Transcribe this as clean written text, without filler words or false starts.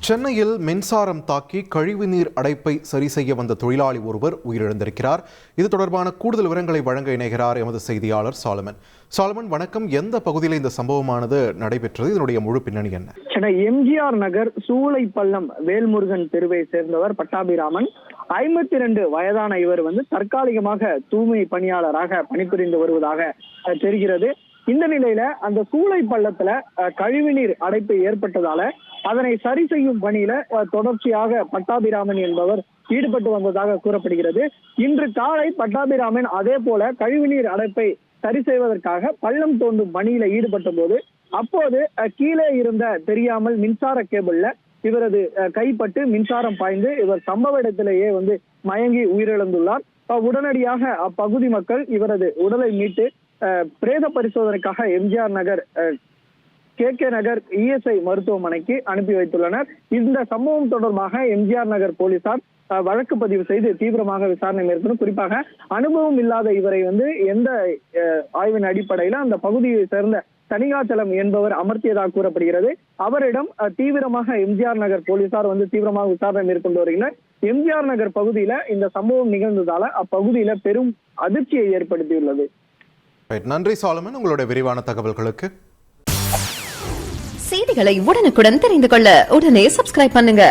சென்னையில் மின்சாரம் தாக்கி கழிவுநீர் அடைப்பை சரி செய்ய வந்த தொழிலாளி ஒருவர் உயிரிழந்திருக்கிறார். இது தொடர்பான கூடுதல் விவரங்களை வழங்க இணைகிறார் எமது செய்தியாளர் சாலமன். சாலமன், வணக்கம். எந்த பகுதியில் இந்த சம்பவமானது நடைபெற்றது? இதனுடைய முழு பின்னணி என்ன? சென்னை எம்ஜிஆர் நகர் சூளைப்பள்ளம் வேல்முருகன் தெருவை சேர்ந்தவர் பட்டாபிராமன். 52 வயதான இவர் தற்காலிகமாக தூய்மை பணியாளராக பணிபுரிந்து வருவதாக தெரிகிறது. இந்த நிலையில அந்த சூளை பள்ளத்துல கழிவுநீர் அடைப்பு ஏற்பட்டதால அதனை சரி செய்யும் பணியில தொடர்ச்சியாக பட்டாபிராமன் என்பவர் ஈடுபட்டு வந்ததாக கூறப்படுகிறது. இன்று காலை பட்டாபிராமன் அதே போல கழிவுநீர் அடைப்பை சரி செய்வதற்காக பள்ளம் தோண்டும் பணியில ஈடுபட்ட போது அப்போது கீழே இருந்த தெரியாமல் மின்சார கேபிள்ல இவரது கைப்பட்டு மின்சாரம் பாய்ந்து இவர் சம்பவ இடத்திலேயே மயங்கி உயிரிழந்துள்ளார். உடனடியாக அப்பகுதி மக்கள் இவரது உடலை மீட்டு பிரேத பரிசோதனைக்காக எம்ஜிஆர் நகர் KK நகர் ESI மருத்துவமனைக்கு அனுப்பி வைத்துள்ளனர். இந்த சம்பவம் தொடர்பாக எம்ஜிஆர் நகர் போலீசார் வழக்கு பதிவு செய்து தீவிரமாக விசாரணை மேற்கொண்டு, குறிப்பாக அனுபவம் இல்லாத இவரை எந்த ஆய்வின் அடிப்படையில அந்த பகுதியை சேர்ந்த தனிகாச்சலம் என்பவர் அமர்த்தியதாக கூறப்படுகிறது. அவரிடம் தீவிரமாக எம்ஜிஆர் நகர் போலீசார் தீவிரமாக விசாரணை மேற்கொண்டு வருகின்றனர். எம்ஜிஆர் நகர் பகுதியில இந்த சம்பவம் நிகழ்ந்ததால அப்பகுதியில பெரும் அதிர்ச்சியை ஏற்படுத்தியுள்ளது. நன்றி சாலமன், உங்களுடைய விரிவான தகவல்களுக்கு. செய்திகளை உடனுக்குடன் தெரிந்து கொள்ள உடனே சப்ஸ்கிரைப் பண்ணுங்க.